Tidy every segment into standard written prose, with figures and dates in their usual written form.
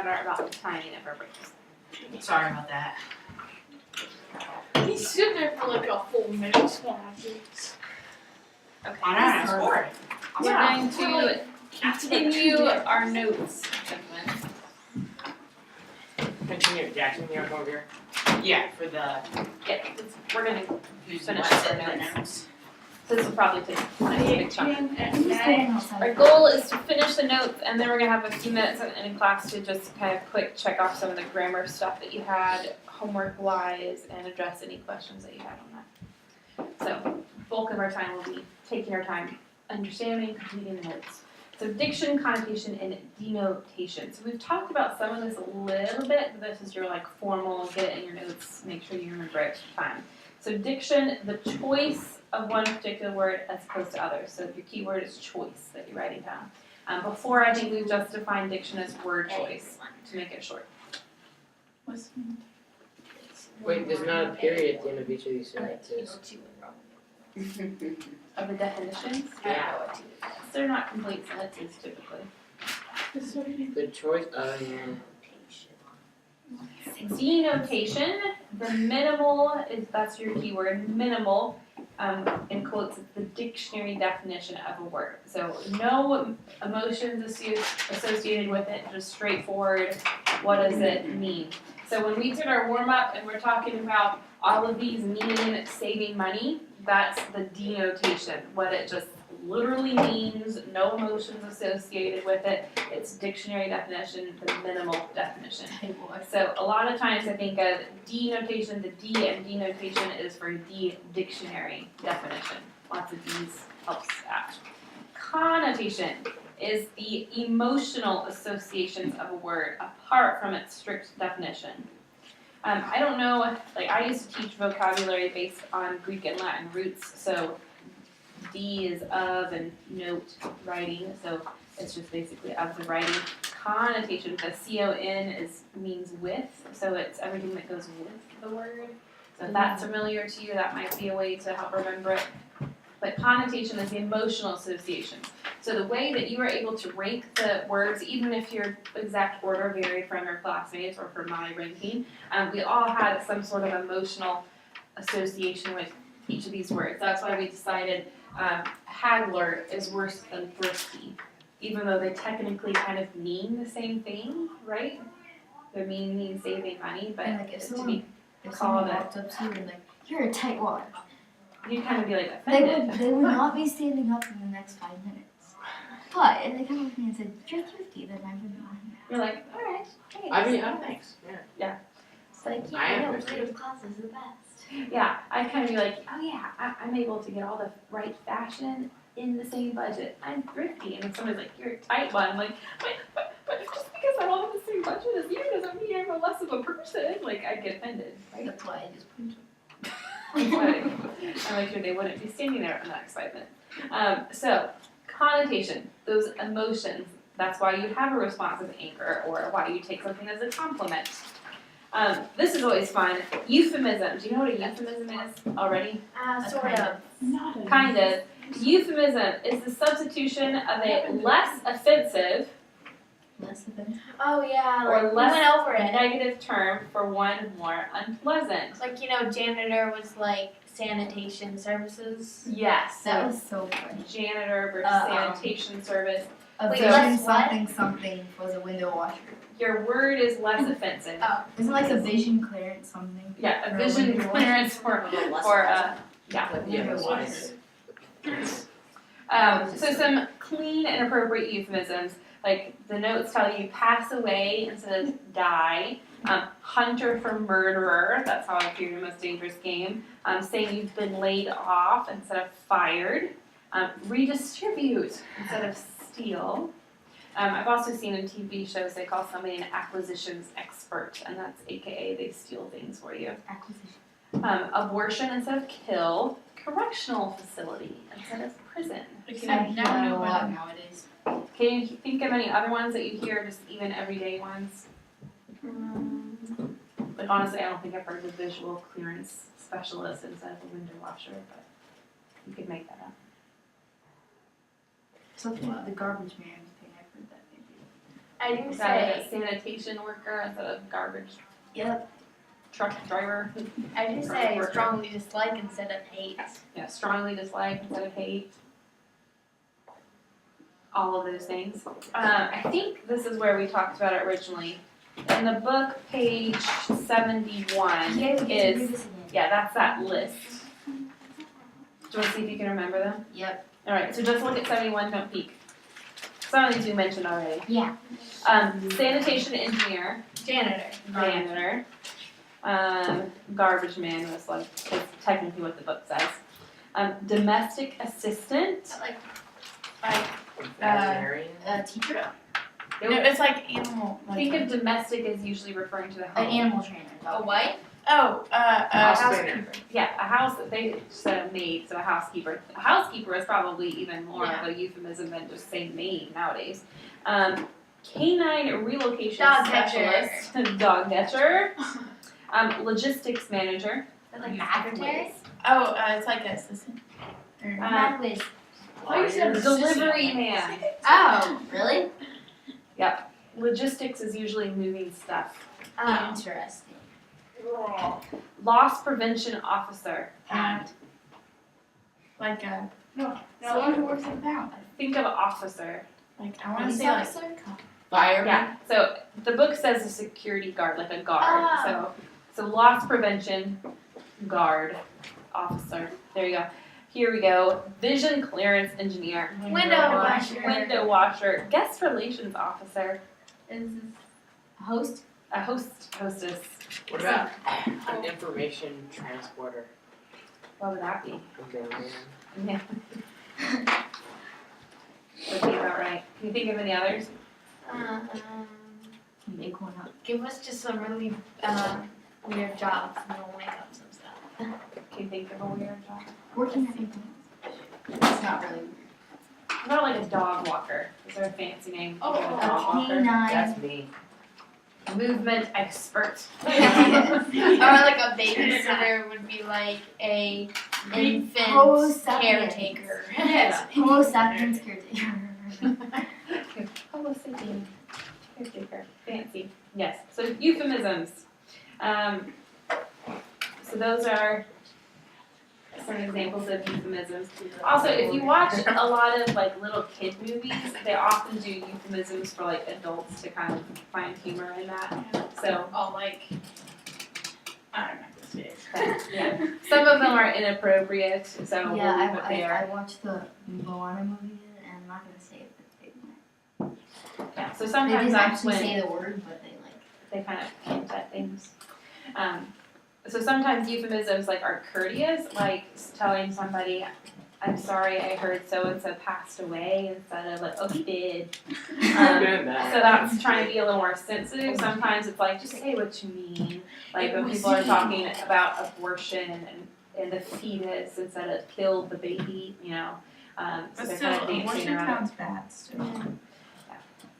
better about timing of our breaks. Sorry about that. You sit there for like a whole minute when I do this. Okay. I know, that's boring. We're going to continue our notes, gentlemen. Continue, Jackson, you're over here. Yeah, for the Yeah, we're gonna who's finish what's our in the notes. notes. So this will probably take a nice big chunk. outside. Our goal is to finish the notes, and then we're gonna have a few minutes in class to just kind of quick check off some of the grammar stuff that you had homework-wise and address any questions that you had on that. So, bulk of our time will be taking our time understanding and completing the notes. So diction, connotation, and denotation. So we've talked about some of this a little bit, but this is your like formal, get it in your notes, make sure you remember it time. So diction, the choice of one particular word as opposed to others. So your key word is choice that you're writing down. Before, I think we've just defined diction as word choice to make it short. Wait, there's not a period at the end of each of these sentences. Of the definitions, Yeah. they're not complete sentences typically. The choice, yeah. Denotation, the minimal is, that's your keyword, minimal, in quotes, the dictionary definition of a word. So no emotions associated with it, just straightforward, what does it mean? So when we did our warm-up and we're talking about all of these meaning saving money, that's the denotation, what it just literally means, no emotions associated with it. It's dictionary definition, the minimal definition. So a lot of times I think of denotation, the D in denotation is for the dictionary definition. Lots of D's helps that. Connotation is the emotional associations of a word apart from its strict definition. I don't know, like I used to teach vocabulary based on Greek and Latin roots, so D is of and note writing, so it's just basically of the writing. Connotation, the C-O-N means with, so it's everything that goes with the word. So if that's familiar to you, that might be a way to help remember it. But connotation is the emotional associations. So the way that you are able to rank the words, even if your exact order varied from your classmates or from my ranking, we all had some sort of emotional association with each of these words. That's why we decided haggler is worse than thrifty, even though they technically kind of mean the same thing, right? They're meaning saving money, but And like it's if to be someone called it. walked up to you and like, you're a tightwad, You'd kind of be like they offended. would not be standing up in the next 5 minutes. But if they come up to me and said, you're thrifty, then I wouldn't mind that. You're like, all right, thanks. I mean, thanks, yeah. It's like, I am yeah, thrifty. creative class is the best. Yeah, I'd kind of be like, oh yeah, I'm able to get all the right fashion in the same budget. I'm thrifty. And then somebody's like, you're a tight one. I'm like, but just because I don't have the same budget as you doesn't mean I'm less of a person. Like, I'd get offended, right? That's why I just put it. I make sure they wouldn't be standing there in the next 5 minutes. So, connotation, those emotions, that's why you have a responsive anchor or why you take something as a compliment. This is always fun. Euphemism. Do you know what a euphemism is already? Sort of. Kind of. Euphemism is the substitution of a less offensive Less of it. Oh yeah, or like we less went over it. negative term for one more unpleasant. Like janitor was like sanitation services. Yes. That was so funny. Janitor versus sanitation service. A Wait, vision less what? something was a window washer. Your word is less offensive. Oh. Isn't like a vision clearance something? Yeah, a For a vision window clearance for yeah. Yeah, that's nice. So some clean and appropriate euphemisms, like the notes tell you pass away instead of die, hunter for murderer, that's how I appear in Most Dangerous Game, saying you've been laid off instead of fired, redistribute instead of steal. I've also seen in TV shows they call somebody an acquisitions expert, and that's AKA they steal things for you. Acquisition. Abortion instead of kill, correctional facility instead of prison. I hear that a lot nowadays. Can you think of any other ones that you hear, just even everyday ones? Like honestly, I don't think I've heard the visual clearance specialist instead of a window washer, but you could make that up. Something about the garbage man thing, I've heard that maybe. I do instead of say, sanitation worker instead of garbage Yep. truck driver. I do say strongly dislike instead of hate. Yeah, strongly dislike instead of hate. All of those things. I think this is where we talked about it originally. In the book, page 71 You guys get to is, do this again. yeah, that's that list. Do you want to see if you can remember them? Yep. Alright, so just look at 71, don't peek. Some of these we mentioned already. Yeah. Sanitation engineer, Janitor. janitor, garbage man was like, is technically what the book says. Domestic assistant, Like, Veterinarian. Teacher. No, it's like animal. think of domestic as usually referring to the An home. animal trainer. a wife? Oh, House housekeeper. Yeah, a house, they said a maid, so a housekeeper. A housekeeper is probably even more of a euphemism than just saying maid nowadays. Canine relocation Dog specialist, dog catcher, logistics manager. Like secretary? Oh, it's like an assistant. Or, That was. Oh, you said Delivery man. Oh, Really? Logistics is usually moving stuff. Interesting. Loss prevention officer. like a, Someone who works in the pound. Think of officer. like I want to say like Fireman. Yeah, so the book says a security guard, like a guard. Oh. So loss prevention guard officer. There you go. Here we go. Vision clearance engineer. window washer. Window washer. Guest relations officer. Is Host. A hostess. What about an information transporter? What would that be? A mailman. Yeah. Would be about right. Can you think of any others? Make one up. give us just some really weird jobs and we'll make up some stuff. Can you think of a weird job? Working at McDonald's. It's not really. What about like a dog walker? Is there a fancy name for a dog A walker? canine. That's me. Movement expert. Or like a babysitter would be like a infant Homo sapiens. caretaker. Yeah. Homo sapiens caretaker. Homo sapiens. Caretaker. Fancy. Yes. So euphemisms. So those are some examples of euphemisms. Also, if you watch a lot of like little kid movies, they often do euphemisms for like adults to kind of find humor in that. So oh like I don't know what this is. yeah, some of them are inappropriate. So we'll Yeah, leave it there. I watched the Moana movie and I'm not gonna say it, but Yeah. So they sometimes didn't that's actually when say the word, but they like. they kind of hint at things. So sometimes euphemisms like are courteous, like telling somebody, "I'm sorry, I heard so and so passed away," instead of like, "Oh, he did." So that's trying to be a little more sensitive. Sometimes it's like, just say what you mean. Like when people are talking about abortion and the fetus instead of killed the baby, you know. So But they're still, kind of dancing abortion around sounds bad still.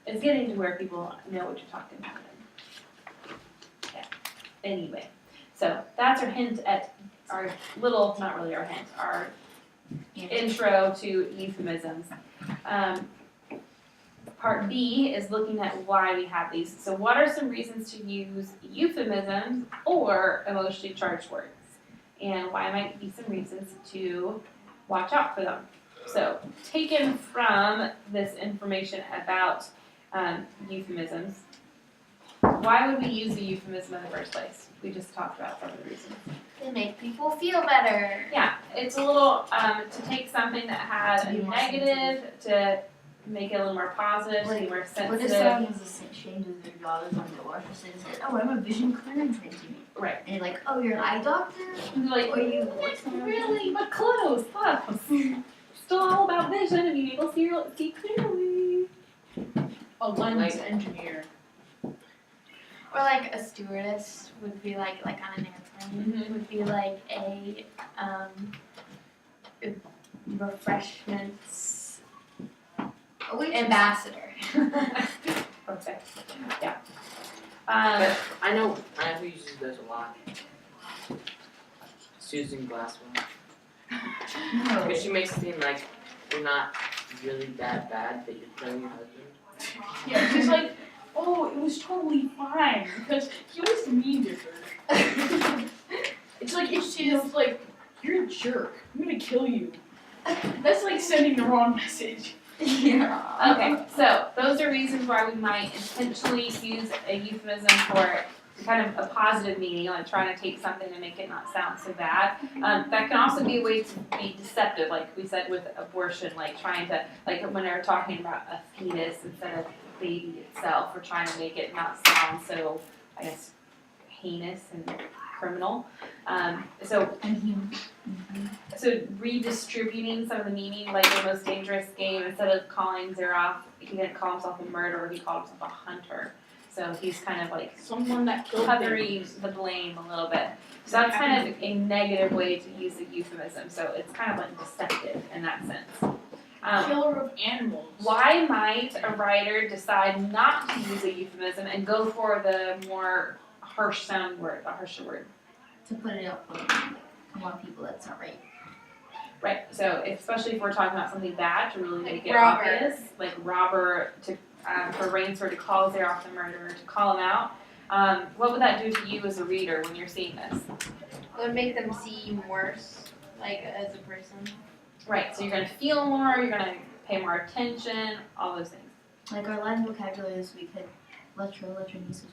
It's getting to where people know what you're talking about. Yeah. Anyway, so that's our hint at our little, not really our hint, our intro to euphemisms. Part B is looking at why we have these. So what are some reasons to use euphemisms or emotionally charged words? And why might be some reasons to watch out for them? So taken from this information about euphemisms, why would we use a euphemism in the first place? We just talked about some of the reasons. They make people feel better. Yeah, it's a little, to take something that had To a be more negative, to make it a little more positive, to be more What if sensitive. someone was ashamed of their daughter's on the washer and said, "Oh, I'm a vision clearance engineer," Right. and you're like, "Oh, you're an eye doctor?" And they're like, Or you really? But close. Still all about vision and being able to see clearly. A lens Like- engineer. Or like a stewardess would be like on an airplane would be like a refreshments ambassador. Perfect. Yeah. But I know who uses those a lot. Susan Glasswell. No. Because she makes it seem like you're not really that bad that you're killing your husband. Yeah, just like was totally fine because he was mean to her. It's like if she's like, you're a jerk. I'm gonna kill you. That's like sending the wrong message. Yeah. Okay, so those are reasons why we might intentionally use a euphemism for kind of a positive meaning, like trying to take something and make it not sound so bad. That can also be a way to be deceptive, like we said with abortion, like trying to, like when they're talking about a fetus instead of baby itself, we're trying to make it not sound so, I guess, heinous and criminal. So redistributing some of the meaning, like the most dangerous game, instead of calling Zeroff, he didn't call himself a murderer, he called himself a hunter. So he's kind of like Someone that killed covering the blame a little bit. So that's kind of a negative way to use the euphemism. So it's kind of like deceptive in that sense. Killer of animals. Why might a writer decide not to use a euphemism and go for the more harsh sound word, a harsher word? To put it up on more people, that's not right. Right. So especially if we're talking about something bad, to really make it robber. obvious, like robber, to for Rainsford to call Zeroff the murderer, to call him out. What would that do to you as a reader when you're seeing this? It would make them seem worse, like as a person. Right. So you're going to feel more. You're going to pay more attention. All those things. Like our Latin vocabulary this week had letronismus,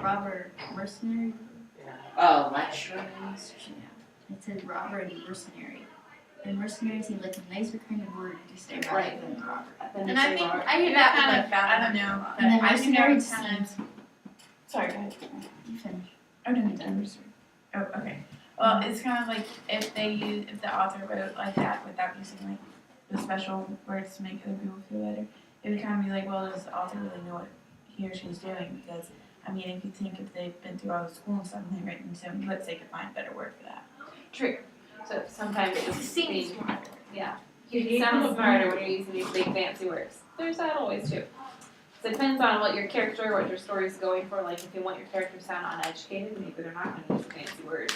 robber, mercenary. Oh, lecture. Yeah. It said robber and mercenary. And mercenary seemed like a nicer kind of word to say rather Right. than robber. Then And you I say think robber. I hear that with like I don't know. And then I think I mercenary would kind of. seems. Sorry, go ahead. You finish. Oh, no, oh, okay. Well, it's kind of like if the author wrote like that without using like the special words to make other people feel better, it would kind of be like, well, does the author really know what he or she's doing? Because, I mean, if you think if they've been through all the school and stuff and they've written so many books, they could find a better word for that. True. So sometimes it's seems being, smarter. yeah. You sound smarter when you're using these big fancy words. There's that always too. So it depends on what your character, what your story is going for. Like if you want your character to sound uneducated, maybe they're not going to use fancy words.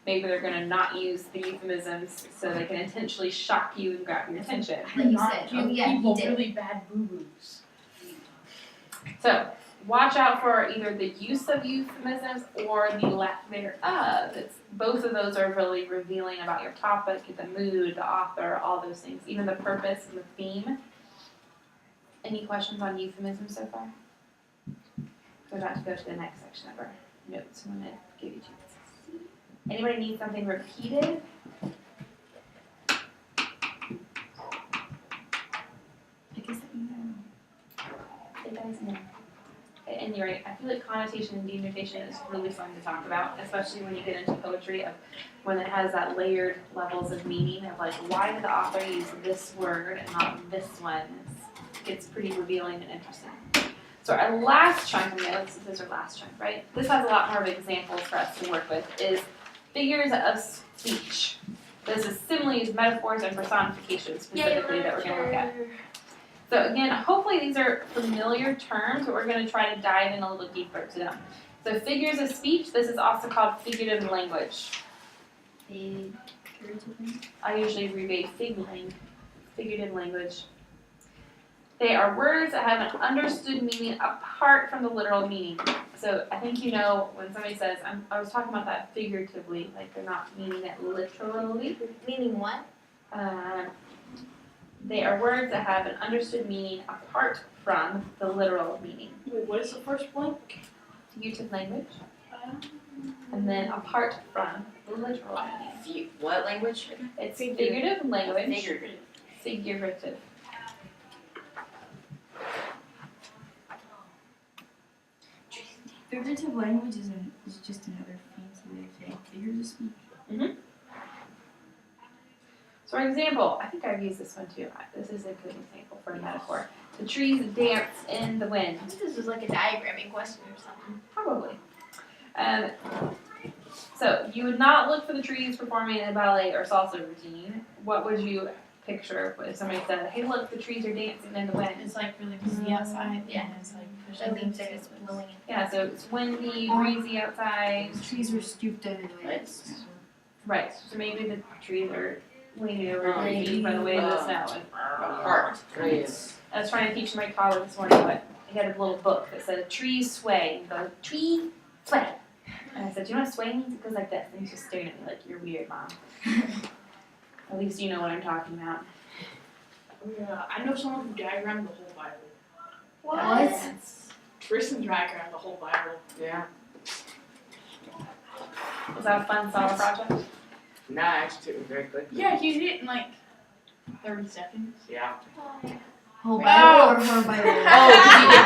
Maybe they're going to not use the euphemisms so they can intentionally shock you and grab your attention. Like you Not said, give yeah, he people did. really bad boo-boos. So watch out for either the use of euphemisms or the lack thereof. Both of those are really revealing about your topic, the mood, the author, all those things, even the purpose and the theme. Any questions on euphemisms so far? We're about to go to the next section of our notes. I'm going to give you 2 minutes. Anybody need something repeated? I guess that you know. You guys know. And you're right, I feel like connotation and denotation is really fun to talk about, especially when you get into poetry, of when it has that layered levels of meaning of like, why did the author use this word and not this one? It gets pretty revealing and interesting. So our last chunk of notes, this is our last chunk, right? This has a lot more of examples for us to work with, is figures of speech. This is similes, metaphors, and personifications specifically that we're going to look at. So again, hopefully these are familiar terms, but we're going to try to dive in a little deeper to them. So figures of speech, this is also called figurative language. I usually abbreviate figurative language. They are words that have an understood meaning apart from the literal meaning. So I think you know when somebody says, I was talking about that figuratively, like they're not meaning it literally. Meaning what? They are words that have an understood meaning apart from the literal meaning. Wait, what is the first blank? Figurative language, and then apart from the literal meaning. What language? It's figurative language. Figurative. Figurative. Figurative language is just another fancy way of saying figures of speech. So for example, I think I've used this one too. This is a good example for a metaphor. The trees dance in the wind. I think this was like a diagramming question or something. Probably. So you would not look for the trees performing a ballet or salsa routine. What would you picture if somebody said, "Hey, look, the trees are dancing in the wind"? It's like really busy outside. Yeah. And it's like The pushing leaves are things just to blowing in. Yeah, so it's windy, breezy outside. The trees were stooped over the wind. Right. So maybe the trees are leaning over Oh, breezy by the way of the snow. Apart. Yes. I was trying to teach my colleague this morning what he had a little book that said trees sway. And he goes, tree sway. And I said, do you know what sway means? It goes like this. And he's just staring at me like, you're weird, Mom. At least you know what I'm talking about. Yeah, I know someone who diagrammed the whole Bible. What? Tristan diagrammed the whole Bible. Yeah. Was that a fun summer project? No, I actually took it very quickly. Yeah, he did it in like 30 seconds. Yeah. Whole Bible or her Bible? Oh, you did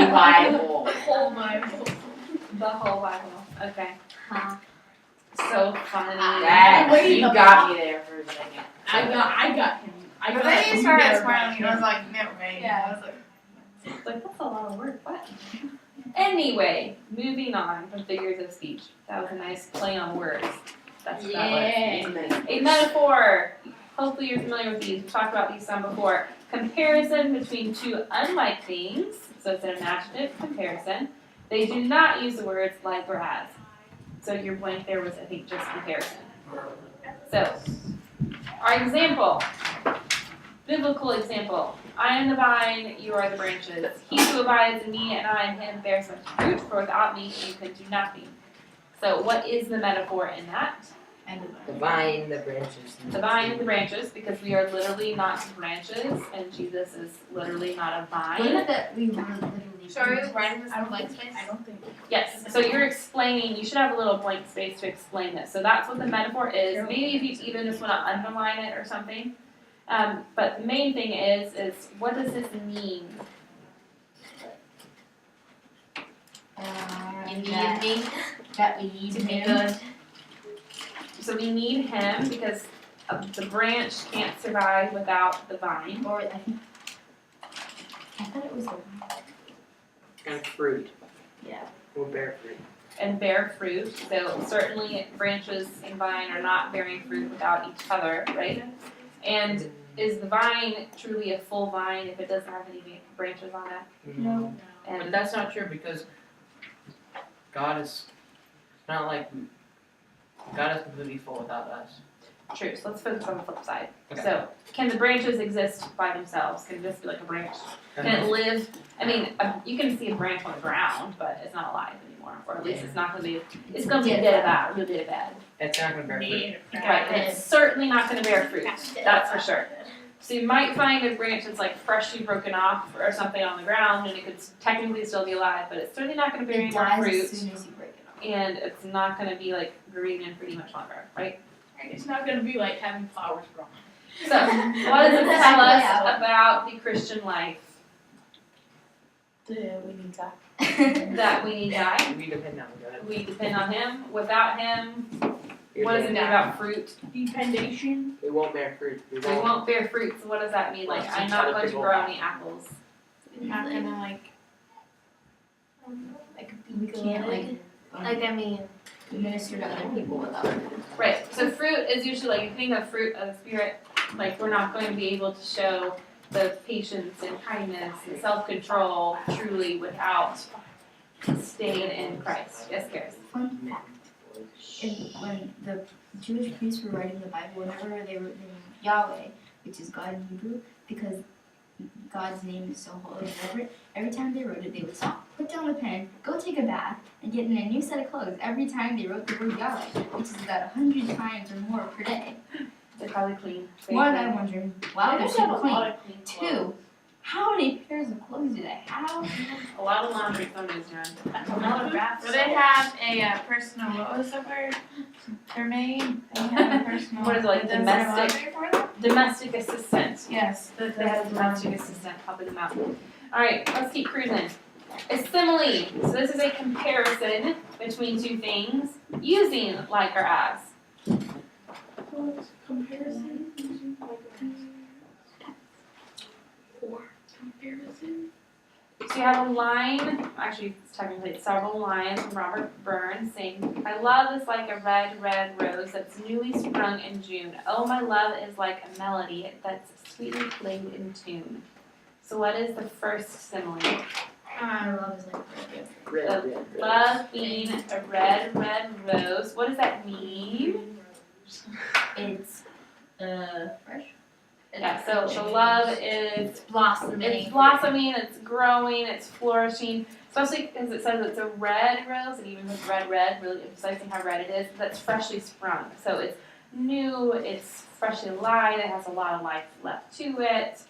Holy Bible. The whole Bible. The whole Bible. Okay. Huh. So funny. That, Wait, you the got me there for a second. I got him. I But got then he him. started You smiling. better I was like, no way. Yeah. I was like, It's like, that's a lot of work. What? Anyway, moving on from figures of speech. That was a nice play on words. That's what that was. A metaphor. Hopefully you're familiar with these. We've talked about these some before. Comparison between two unlike things. So it's an imaginative comparison. They do not use the words like or as. So your blank there was, I think, just comparison. So, our example. Biblical example. I am the vine, you are the branches. He who abides in me and I in him bears much fruit, for without me you can do nothing. So what is the metaphor in that? The vine, the branches. The vine and the branches, because we are literally not branches, and Jesus is literally not a What vine. if that we were literally? So are you writing this I in don't blank think, space? I don't think. Yes, so you're explaining, you should have a little blank space to explain this. So that's what the metaphor is. Maybe if you even just want to underline it or something. But the main thing is what does this mean? You need that, me that we need to be him. good. So we need him because the branch can't survive without the vine. Or I thought it was the And fruit. Yeah. Will bear fruit. And bear fruit. So certainly branches and vine are not bearing fruit without each other, right? And is the vine truly a full vine if it doesn't have any branches on it? No. But And that's not true because God is not like God is completely full without us. true. So let's focus on the flip side. Okay. So can the branches exist by themselves? Can this be like a branch? Can it live? I mean, you can see a branch on the ground, but it's not alive anymore, or at least it's not going to be. It's going to be dead about, real dead bad. It's not gonna bear fruit. Need Right, and it's certainly not going to bear fruit. That's for sure. So you might find a branch that's like freshly broken off or something on the ground, and it could technically still be alive, but it's certainly not going to bear It any more dies fruit, as soon as you break it off. and it's not going to be like green and pretty much longer, right? It's not gonna be like having flowers grow. So what does it tell us about the Christian life? we need that. That we need God. We depend on God. We depend on Him. Without Him, You're what does it dead. mean about fruit? Dependation. We won't bear fruit. We won't bear fruit. So what does that mean? Like I'm not going to grow any apples. Not gonna like We can't Like, I mean, minister to other people without it. Right. So fruit is usually like if you think of fruit of the spirit, like we're not going to be able to show the patience and kindness and self-control truly without staying in Christ. Yes, Karis. Fun fact. When the Jewish priests were writing the Bible, whenever they wrote the name Yahweh, which is God in Hebrew, because God's name is so holy and reverent, every time they wrote it, they would stop, put down the pen, go take a bath, and get in a new set of clothes every time they wrote the word Yahweh, which is about 100 times or more per day. They're probably clean. One, I'm wondering, wow, they're They have super a clean. lot of clean clothes. Two, how many pairs of clothes do they have? A lot of laundry somebody's doing. That's a lot of bath. Well, they have a personal, what was the word? Their maid. They have a personal. What is it, like that does their domestic? laundry for them? Domestic assistant. Yes. They have a domestic assistant helping them out. Alright, let's keep cruising. A simile. So this is a comparison between two things using like or as. Comparison. Comparison. So you have a line, actually it's technically several lines from Robert Burns saying, "My love is like a red, red rose that's newly sprung in June. Oh, my love is like a melody that's sweetly played in tune." So what is the first simile? My love is like Red. Love being a red, red rose. What does that mean? it's fresh. Yeah, so the love is blossoming. it's blossoming, it's growing, it's flourishing, especially because it says it's a red rose, and even with red, really emphasizing how red it is, that's freshly sprung. So it's new, it's freshly light, it has a lot of life left to it.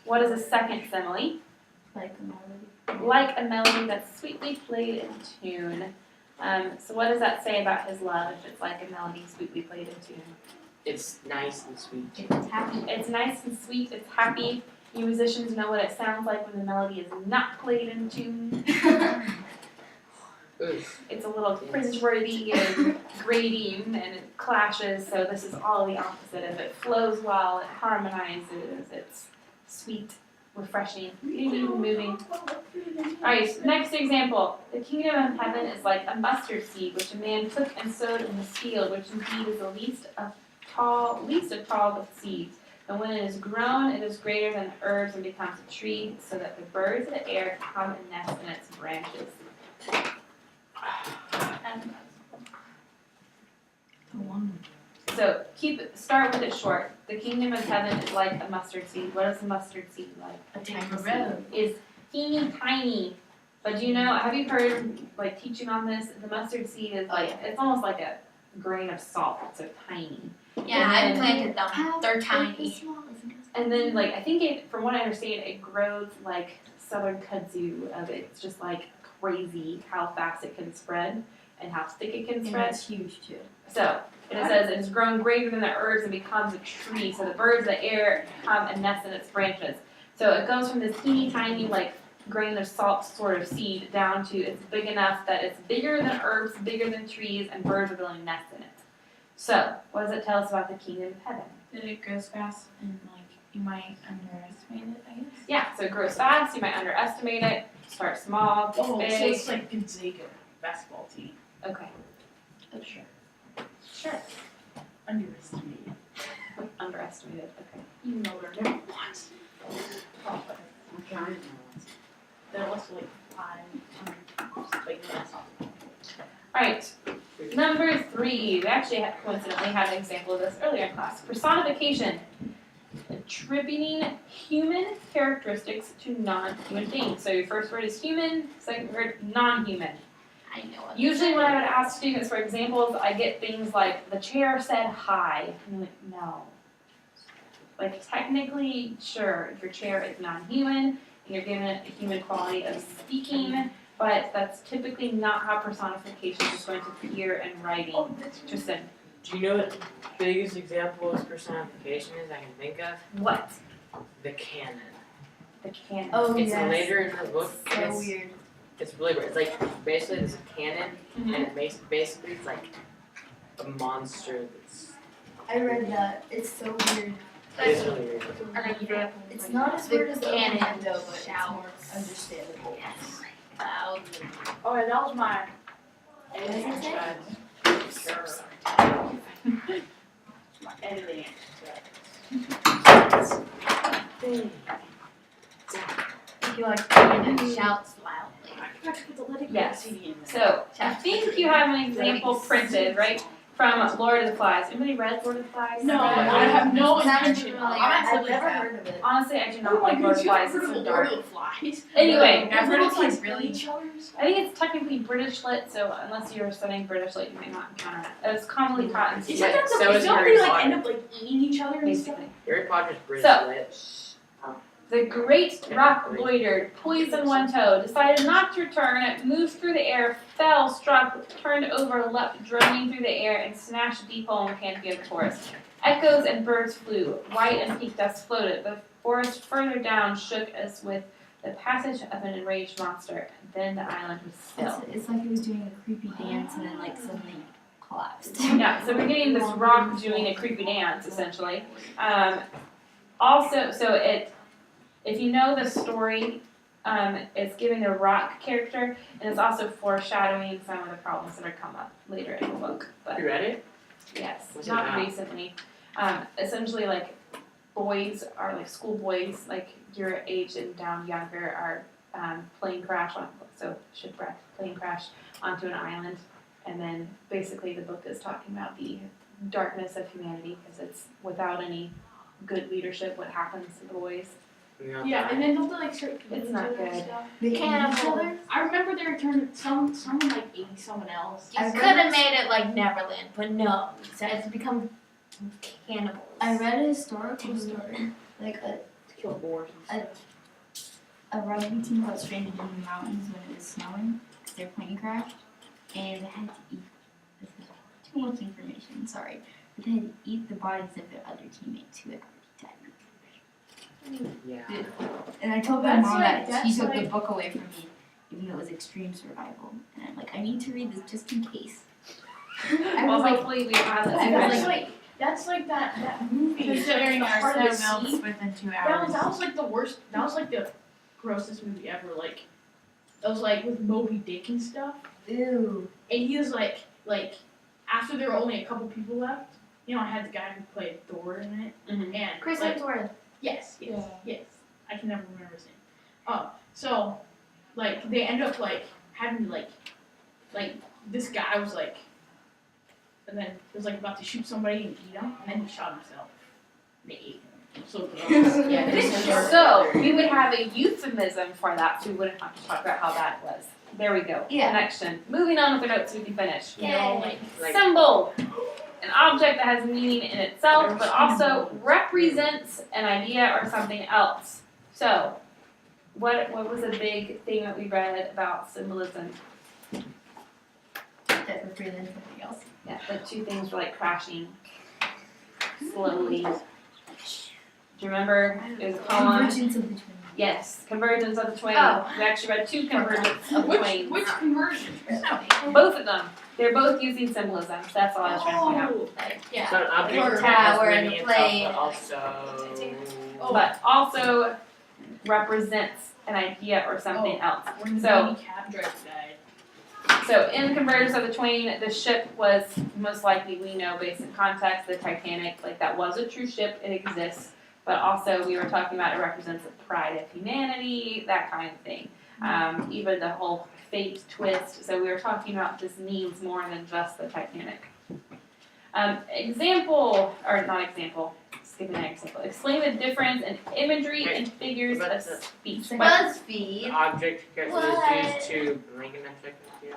What is a second simile? Like a melody. Like a melody that's sweetly played in tune. So what does that say about his love if it's like a melody sweetly played in tune? It's nice and sweet. It's happy. It's nice and sweet, it's happy. You musicians know what it sounds like when the melody is not played in tune. Oof. It's a little cringeworthy and grating and it clashes, so this is all the opposite of it. Flows well, it harmonizes, it's sweet, refreshing, maybe even moving. Alright, next example. The kingdom of heaven is like a mustard seed, which a man took and sowed in his field, which indeed is the least of tall with seeds. And when it is grown, it is greater than herbs and becomes a tree, so that the birds of the air come and nest in its branches. So start with it short. The kingdom of heaven is like a mustard seed. What is a mustard seed like? A tiny Is teeny tiny. But do you know, have you heard like teaching on this? The mustard seed is like, it's almost like a grain of salt, so tiny. Yeah, I And planted them. They're tiny. And then like, I think it, from what I understand, it grows like southern kudzu of it. It's just like crazy how fast it can spread and how thick it can And spread. it's huge too. So, and it says it has grown greater than the herbs and becomes a tree. So the birds of the air come and nest in its branches. So it goes from this teeny tiny like grain of salt sort of seed down to it's big enough that it's bigger than herbs, bigger than trees, and birds are willing to nest in it. So, what does it tell us about the kingdom of heaven? That it grows fast and like you might underestimate it, I guess. Yeah, so it grows fast, you might underestimate it, start small, gets Oh, so big. it's like Gonzaga basketball team. Okay, Sure. sure. Underestimated. Underestimated, okay. Even though they're never once. Oh, okay. They're less like 500, like that's not. Alright, number 3. We actually coincidentally had an example of this earlier in class. Personification. Attributing human characteristics to non-human things. So your first word is human, second word non-human. I know what Usually when I would ask students for examples, I get things like, the chair said hi. And I'm like, no. Like technically, sure, if your chair is non-human, and you're given it a human quality of speaking, but that's typically not how personification is going to appear in writing. Tristan. Do you know what the biggest example of personification is I can think of? What? The canon. The canon. Oh, It's yes. later in the book. So and weird. It's really weird. It's like basically this canon, Mhm. and it basically it's like a monster that's. I read that. It's so weird. It's really weird. An example. It's not as The weird as the canon Orlando, but it's shouts. more understandable. Yes. Loud. Oh, yeah, that was my. What does it say? My editing. I feel like canon shouts loudly. I forgot to put the Let It Go Yes. CD in there. So, I think you have an example printed, right? From Lord of the Flies. Anybody read Lord of the Flies? No, Yeah. I have no Sounds intention. familiar. I'm I've actually never heard of it. Honestly, I do not Oh my like Lord of goodness, the you Flies. haven't It's heard so of dark. Lord of the Flies? Anyway, I've heard it's like really really children's. I think it's technically British lit, so unless you're studying British lit, you may not encounter it. It's commonly taught in Isn't school, that So is don't Harry they like Potter. end up like eating each other and stuff? basically. Harry Potter's British So- lit. The great rock loitered, poised on one toe, decided not to return, moved through the air, fell, struck, turned over, leapt, droning through the air, and smashed a deep hole in the canopy of the forest. Echoes and birds flew, white and peak dust floated. The forest further down shook as with the passage of an enraged monster. Then the island was still. It's like he was doing a creepy dance and then like suddenly collapsed. Yeah, so we're getting this rock doing a creepy dance, essentially. Also, so if you know the story, it's giving the rock character, and it's also foreshadowing some of the problems that are come up later in the book. But You read it? yes, What's it not about? recently. Essentially, like boys are like school boys, like your age and down younger, are plane crash on shipwreck plane crash onto an island, and then basically the book is talking about the darkness of humanity because it's without any good leadership, what happens to the boys. Yeah, and then don't they like start killing It's each not other and good. stuff? They eat each Cannibals. other. I remember they were turning someone like eating someone else. You could have made it like Neverland, but no. So it's become cannibals. I read a historical story, like To kill boars and a rugby team got stranded in the mountains when it was snowing because their plane crashed, and they had to eat. This is too much information. Sorry, but they had to eat the bodies of their other teammates who had already died. Yeah. And I told my That's mom like- that she that's took the like- book away from me, even though it was extreme survival. And I'm like, I need to read this just in case. I Well, was like, hopefully we have this. I was That's like- like that's like that movie. Considering the our Heart of the snow melts Sea. within 2 That hours. was like the worst. That was like the grossest movie ever. Like that was like with Moby Dick and stuff. ew. And he was like after there were only a couple people left. You know, I had the guy who played Thor in it, Mhm. and Chris like, Hemsworth. yes. I can never remember his name. So like they end up like having like this guy was like, and then was like about to shoot somebody and eat him, and then he shot himself. They ate him. So gross. Yeah, this is short. So we would have a euphemism for that, so we wouldn't have to talk about how bad it was. There we go. Yeah. Connection. Moving on with the notes so we can finish. You know, like Symbol. An object that has meaning in itself, but also represents an idea or something else. So, what was a big thing that we read about symbolism? That represents something else. Yeah, the two things were like crashing slowly. Do you remember? It was a poem. Convergence of the twin. Yes, convergence of the twain. Oh. We actually read two convergence of the twain. which conversion? Both of them. They're both using symbolism. So that's all I was trying to point out. Oh, Yeah. So an object Or has tower and meaning a itself, plane. but also. Oh. But also represents an idea or something else. When the So- baby cab driver died. So in Convergence of the Twain, the ship was most likely, we know based in context, the Titanic, like that was a true ship, it exists. But also we were talking about it represents the pride of humanity, that kind of thing. Even the whole fate twist. So we were talking about this means more than just the Titanic. Skipping that example. Explain the difference in imagery and figures What of about the- speech. The BuzzFeed. object is What? used to blank an abstract idea.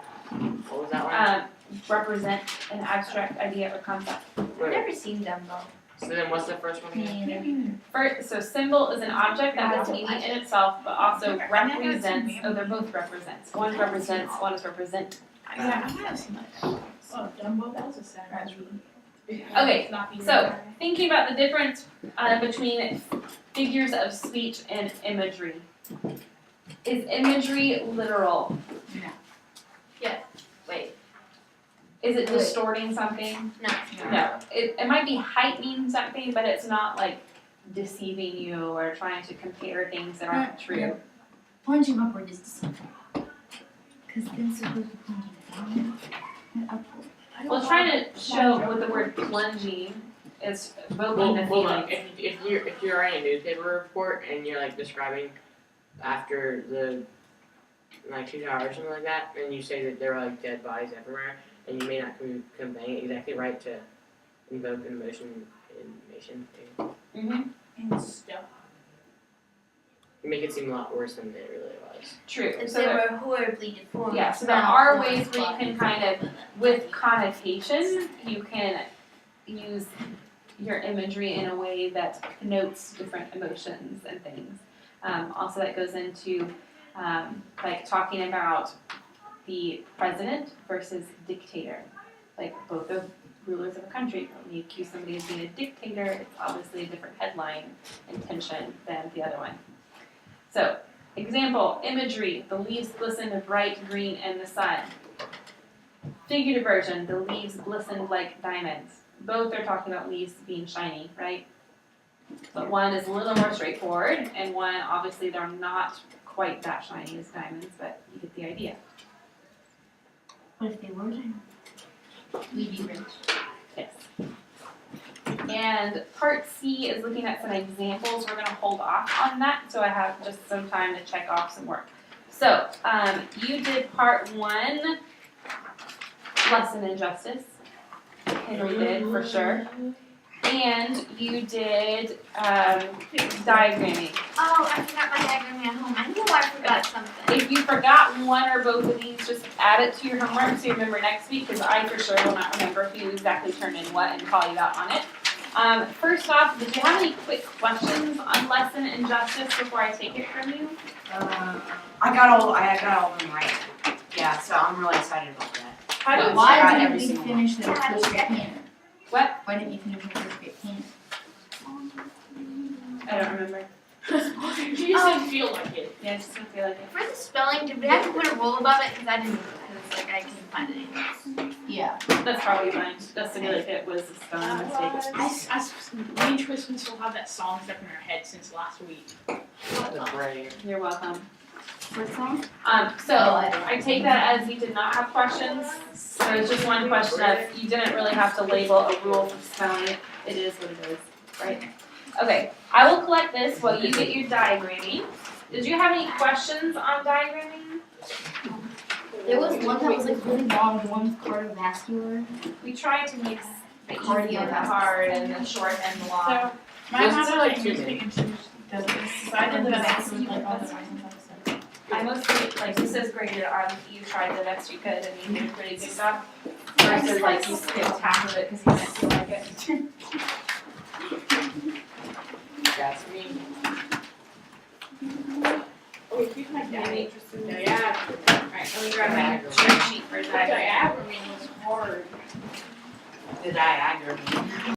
What was that one? Represent an abstract idea or concept. I've never seen Dumbo. So then what's the first one again? First, so symbol is an object that has meaning in itself, but also represents. Oh, they're both represents. One represents, one is represent. Yeah, I might have seen that. Oh, Dumbo, that was a sad movie. Okay, Not being so- there. Thinking about the difference between figures of speech and imagery. Is imagery literal? Wait, Is it distorting something? no. No. It might be heightening something, but it's not like deceiving you or trying to compare things that aren't true. Plunging upward is deceptive. Because then supposed to be plunging down and upward. Well, it's trying to show with the word plunging is evoking the Well, feelings. look, if you're writing a newspaper report and you're like describing after the like 2 towers or something like that, and you say that there are like dead bodies everywhere, and you may not convey it exactly right to invoke an emotion. Mm-hmm. And stuff. You make it seem a lot worse than it really was. True. If So they there, were horribly deformed. yeah, so there are ways where you can kind of, with connotation, you can use your imagery in a way that connotes different emotions and things. Also, that goes into like talking about the president versus dictator. Like both are rulers of a country. When you accuse somebody of being a dictator, it's obviously a different headline intention than the other one. So, example, imagery, the leaves glisten of bright green in the sun. Figurative version, the leaves glistened like diamonds. Both are talking about leaves being shiny, right? But one is a little more straightforward, and one, obviously, they're not quite that shiny as diamonds, but you get the idea. But if they were diamonds, we'd be rich. Yes. And part C is looking at some examples. We're going to hold off on that, so I have just some time to check off some work. So, you did part 1, lesson in justice. Henry did, for sure. and you did diagramming. Oh, I forgot my diagram at home. I knew I forgot something. If you forgot one or both of these, just add it to your homework so you remember next week, because I for sure will not remember who exactly turned in what and call you out on it. First off, did you have any quick questions on lesson and justice before I take it from you? I got all of them right. Yeah, so I'm really excited about that. How do Well, you, why Why didn't didn't we we single finish the Yeah, first grade yeah. painter? What? Why didn't we finish the first grade painter? I don't remember. You just didn't feel like it. Yeah, I just don't feel like it. For the spelling, did we have to put a rule above it? Because I didn't. Because like I couldn't find anything. Yeah. That's probably fine. That's the good it was a spelling mistake. Me and Tristan still have that song stuck in our head since last week. The brain. You're welcome. What song? So I take that as you did not have questions. So it's just one question of you didn't really have to label a rule for spelling it. It is what it is, right? Okay, I will collect this while you get your diagramming. Did you have any questions on diagramming? There was one that was like really long, the one with cardiovascular. We tried to make the easy Cardio and the hard and the short and the long. So, my Those mom are like like two music and she does this. So I did the best with like all the lines and stuff. I mostly, like, this is graded on, you tried the best you could and you did a pretty good job. Versus like you skipped half of it because you didn't feel like it. That's me. Oh, wait, here's my Maybe diagram. interested. Yeah. Alright, let me grab my cheat sheet for diagram. Diagram was hard. The diagram.